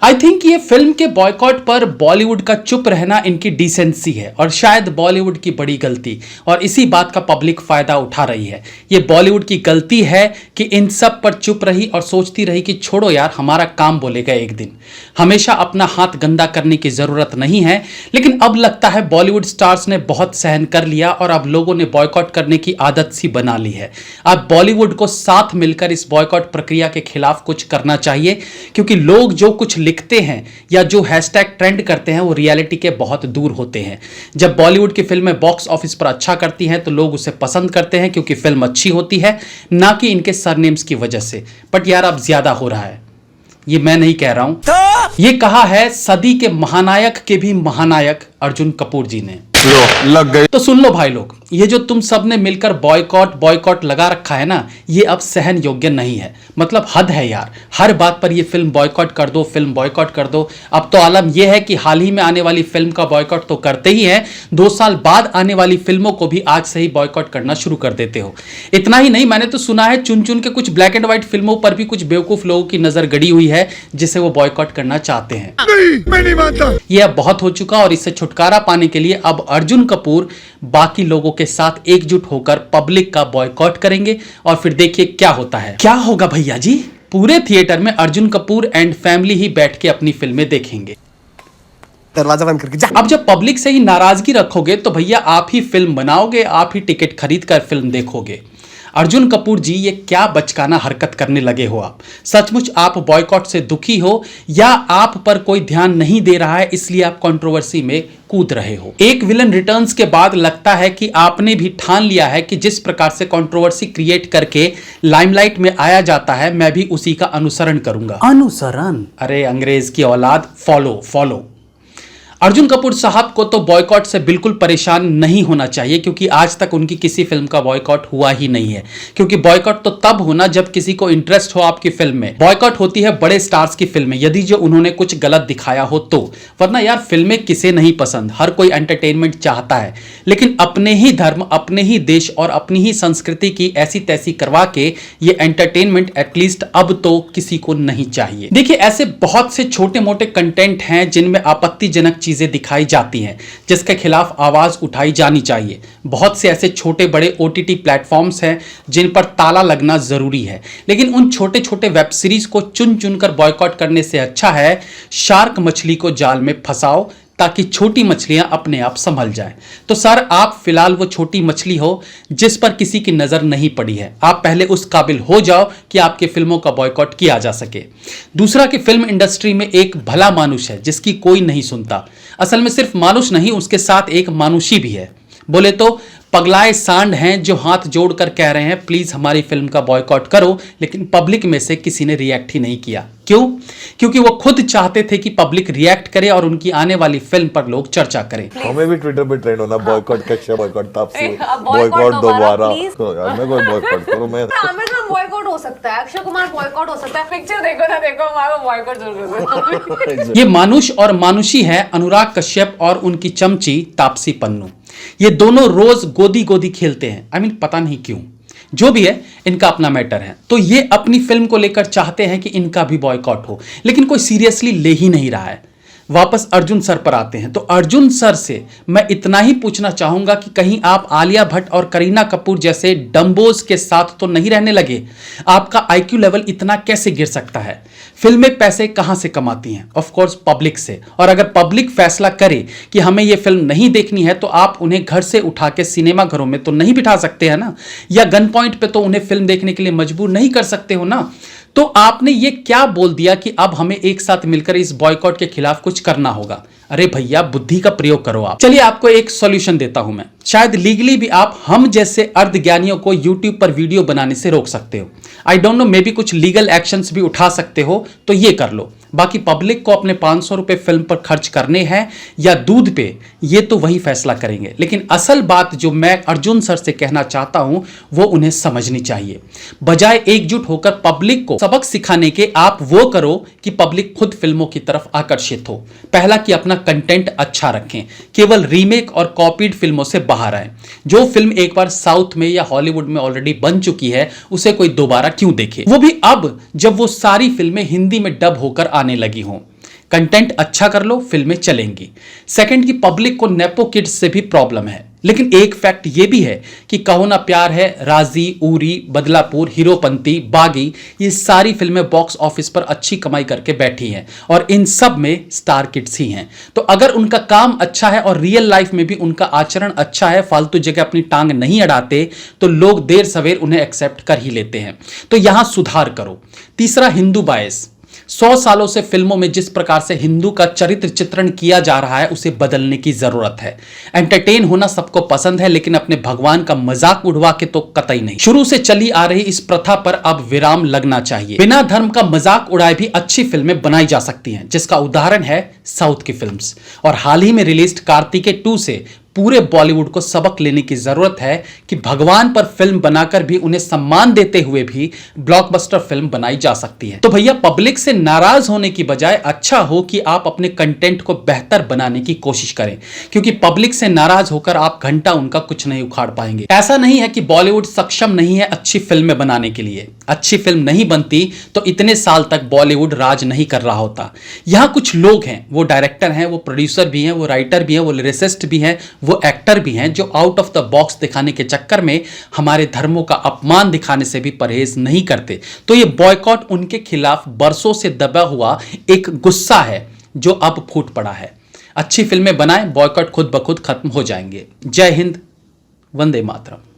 I think ये film के boycott पर बॉलीवुड का चुप रहना इनकी डिसेंसी है और शायद बॉलीवुड की बड़ी गलती, और इसी बात का पब्लिक फायदा उठा रही है। ये बॉलीवुड की गलती है कि इन सब पर चुप रही और सोचती रही कि छोड़ो यार, हमारा काम बोलेगा एक दिन। हमेशा अपना हाथ गंदा करने की जरूरत नहीं है। लेकिन अब लगता है बॉलीवुड स्टार्स ने बहुत सहन कर लिया और अब लोगों ने बॉयकॉट करने की आदत सी बना ली है। अब बॉलीवुड को साथ मिलकर इस बॉयकॉट प्रक्रिया के खिलाफ कुछ करना चाहिए, क्योंकि लोग जो कुछ लिखते हैं या जो हैशटैग ट्रेंड करते हैं वो रियलिटी के बहुत दूर होते हैं। जब बॉलीवुड की फिल्में बॉक्स ऑफिस पर अच्छा करती हैं तो लोग उसे पसंद करते हैं क्योंकि फिल्म अच्छी होती है, ना कि इनके सरनेम्स की वजह से। बट यार अब ज्यादा हो रहा है, ये मैं नहीं कह रहा हूं, ये कहा है सदी के महानायक के भी महानायक अर्जुन कपूर जी ने। लग गए तो सुन लो भाई लोग, ये जो तुम सब ने मिलकर बॉयकॉट लगा रखा है ना, ये अब सहन योग्य नहीं है। मतलब हद है यार, हर बात पर ये फिल्म बॉयकॉट कर दो, फिल्म बॉयकॉट कर दो। अब तो आलम ये है कि हाल ही में आने वाली फिल्म का बॉयकॉट तो करते ही हैं, 2 साल बाद आने वाली फिल्मों को भी आज से ही बॉयकॉट करना शुरू कर देते हो। इतना ही नहीं, मैंने तो सुना है चुन चुन के कुछ ब्लैक एंड व्हाइट फिल्मों पर भी कुछ बेवकूफ लोगों की नजर गड़ी हुई है जिसे वो बॉयकॉट करना चाहते हैं। मैं नहीं मानता। ये अब बहुत हो चुका और इससे छुटकारा पाने के लिए अब अर्जुन कपूर बाकी लोगों के साथ एकजुट होकर पब्लिक का बॉयकॉट करेंगे और फिर देखिए क्या होता है। क्या होगा भैया जी, पूरे थिएटर में अर्जुन कपूर एंड फैमिली ही बैठ के अपनी फिल्में देखेंगे। दरवाजा बंद करके जा। अब जब पब्लिक से ही नाराजगी रखोगे तो भैया आप ही फिल्म बनाओगे, आप ही टिकट खरीद कर फिल्म देखोगे। अर्जुन कपूर जी, ये क्या बचकाना हरकत करने लगे हो आप? सचमुच आप बॉयकॉट से दुखी हो या आप पर कोई ध्यान नहीं दे रहा है इसलिए आप कंट्रोवर्सी में कूद रहे हो? एक विलन रिटर्न्स के बाद लगता है कि आपने भी ठान लिया है कि जिस प्रकार से कंट्रोवर्सी क्रिएट करके लाइमलाइट में आया जाता है, मैं भी उसी का अनुसरण करूंगा। अनुसरण? अरे अंग्रेज की औलाद, फॉलो। अर्जुन कपूर साहब को तो बॉयकॉट से बिल्कुल परेशान नहीं होना चाहिए, क्योंकि आज तक उनकी किसी फिल्म का बॉयकॉट हुआ ही नहीं है। क्योंकि बॉयकॉट तो तब होना जब किसी को इंटरेस्ट हो आपकी फिल्म में। बॉयकॉट होती है बड़े स्टार्स की फिल्में, यदि जो उन्होंने कुछ गलत दिखाया हो तो। वरना यार फिल्में किसे नहीं पसंद, हर कोई एंटरटेनमेंट चाहता है। लेकिन अपने ही धर्म, अपने ही देश और अपनी ही संस्कृति की ऐसी तैसी करवा के ये एंटरटेनमेंट एटलीस्ट अब तो किसी को नहीं चाहिए। देखिए, ऐसे बहुत से छोटे मोटे कंटेंट हैं जिनमें आपत्तिजनक चीजें दिखाई जाती हैं, जिसके खिलाफ आवाज उठाई जानी चाहिए। बहुत से ऐसे छोटे बड़े ओटीटी प्लेटफॉर्म्स हैं जिन पर ताला लगना जरूरी है। लेकिन उन छोटे छोटे वेब सीरीज को चुन चुनकर बॉयकॉट करने से अच्छा है शार्क मछली को जाल में फंसाओ ताकि छोटी मछलियां अपने आप संभल जाएं। तो सर, आप फिलहाल वो छोटी मछली हो जिस पर किसी की नजर नहीं पड़ी है। आप पहले उस काबिल हो जाओ कि आपके फिल्मों का बॉयकॉट किया जा सके। दूसरा कि फिल्म इंडस्ट्री में एक भला मानुष है जिसकी कोई नहीं सुनता। असल में सिर्फ मानुष नहीं, उसके साथ एक मानुषी भी है। बोले तो पगलाए सांड हैं जो हाथ जोड़कर कह रहे हैं प्लीज हमारी फिल्म का बॉयकॉट करो, लेकिन पब्लिक में से किसी ने रिएक्ट ही नहीं किया। क्यों? क्योंकि वो खुद चाहते थे कि पब्लिक रिएक्ट करे और उनकी आने वाली फिल्म पर लोग चर्चा करें। हमें भी ट्विटर पे ट्रेंड होना, बॉयकॉट कक्षा, बॉयकॉट तापसी, बॉयकॉट दोबारा। यार मैं कोई बॉयकॉट करूं, मैं आमिर खान बॉयकॉट हो सकता है, अक्षय कुमार बॉयकॉट हो सकता है। पिक्चर देखो ना देखो, हमारा बॉयकॉट जरूर करो। ये मानुष और मानुषी है अनुराग कश्यप और उनकी चमची तापसी पन्नू। ये दोनों रोज गोदी गोदी खेलते हैं। आई मीन पता नहीं क्यों, जो भी है इनका अपना मैटर है। तो ये अपनी फिल्म को लेकर चाहते हैं कि इनका भी बॉयकॉट हो, लेकिन कोई सीरियसली ले ही नहीं रहा है। वापस अर्जुन सर पर आते हैं। तो अर्जुन सर से मैं इतना ही पूछना चाहूंगा कि कहीं आप आलिया भट्ट और करीना कपूर जैसे डम्बोज के साथ तो नहीं रहने लगे? आपका आईक्यू लेवल इतना कैसे गिर सकता है? फिल्में पैसे कहां से कमाती हैं? ऑफ कोर्स पब्लिक से। और अगर पब्लिक फैसला करे कि हमें यह फिल्म नहीं देखनी है तो आप उन्हें घर से उठा के सिनेमा घरों में तो नहीं बिठा सकते हैं ना, या गन पॉइंट पे तो उन्हें फिल्म देखने के लिए मजबूर नहीं कर सकते हो ना। तो आपने ये क्या बोल दिया कि अब हमें एक साथ मिलकर इस बॉयकॉट के खिलाफ कुछ करना होगा? अरे भैया, बुद्धि का प्रयोग करो आप। चलिए आपको एक सॉल्यूशन देता हूं मैं। शायद लीगली भी आप हम जैसे अर्धज्ञानियों को यूट्यूब पर वीडियो बनाने से रोक सकते हो। I don't know, may be कुछ लीगल एक्शंस भी उठा सकते हो, तो ये कर लो। बाकी पब्लिक को अपने 500 रुपए फिल्म पर खर्च करने हैं या दूध पे, ये तो वही फैसला करेंगे। लेकिन असल बात जो मैं अर्जुन सर से कहना चाहता हूं वो उन्हें समझनी चाहिए। बजाय एकजुट होकर पब्लिक को सबक सिखाने के, आप वो करो कि पब्लिक खुद फिल्मों की तरफ आकर्षित हो। पहला कि अपना कंटेंट अच्छा रखें, केवल रीमेक और कॉपीड फिल्मों से बाहर आए। जो फिल्म एक बार साउथ में या हॉलीवुड में ऑलरेडी बन चुकी है उसे कोई दोबारा क्यों देखे, वो भी अब जब वो सारी फिल्में हिंदी में डब होकर आने लगी हों। कंटेंट अच्छा कर लो, फिल्में चलेंगी। सेकंड की पब्लिक को नेपो किड्स से भी प्रॉब्लम है, लेकिन एक फैक्ट ये भी है कि कहो ना प्यार है, राजी, उरी, बदलापुर, हीरोपंती, बागी, ये सारी फिल्में बॉक्स ऑफिस पर अच्छी कमाई करके बैठी हैं और इन सब में स्टार किड्स ही हैं। तो अगर उनका काम अच्छा है और रियल लाइफ में भी उनका आचरण अच्छा है, फालतू जगह अपनी टांग नहीं अड़ाते, तो लोग देर सवेर उन्हें एक्सेप्ट कर ही लेते हैं। तो यहां सुधार करो। तीसरा, हिंदू बायस। 100 सालों से फिल्मों में जिस प्रकार से हिंदू का चरित्र चित्रण किया जा रहा है, उसे बदलने की जरूरत है। एंटरटेन होना सबको पसंद है, लेकिन अपने भगवान का मजाक उड़वा के तो कतई नहीं। शुरू से चली आ रही इस प्रथा पर अब विराम लगना चाहिए। बिना धर्म का मजाक उड़ाए भी अच्छी फिल्में बनाई जा सकती हैं, जिसका उदाहरण है साउथ की फिल्म्स। और हाल ही में रिलीज कार्तिकेय 2 से पूरे बॉलीवुड को सबक लेने की जरूरत है कि भगवान पर फिल्म बनाकर भी उन्हें सम्मान देते हुए भी ब्लॉकबस्टर फिल्म बनाई जा सकती है। तो भैया, पब्लिक से नाराज होने की बजाय अच्छा हो कि आप अपने कंटेंट को बेहतर बनाने की कोशिश करें, क्योंकि पब्लिक से नाराज होकर आप घंटा उनका कुछ नहीं उखाड़ पाएंगे। ऐसा नहीं है कि बॉलीवुड सक्षम नहीं है अच्छी फिल्में बनाने के लिए। अच्छी फिल्म नहीं बनती तो इतने साल तक बॉलीवुड राज नहीं कर रहा होता। यहां कुछ लोग हैं, वो डायरेक्टर हैं, वो प्रोड्यूसर भी हैं, वो राइटर भी हैं, वो लिरिसिस्ट भी हैं, वो एक्टर भी हैं, जो आउट ऑफ द बॉक्स दिखाने के चक्कर में हमारे धर्मों का अपमान दिखाने से भी परहेज नहीं करते। तो ये बॉयकॉट उनके खिलाफ बरसों से दबा हुआ एक गुस्सा है जो अब फूट पड़ा है। अच्छी फिल्में बनाएं, बॉयकॉट खुद ब खुद खत्म हो जाएंगे। जय हिंद, वंदे मातरम।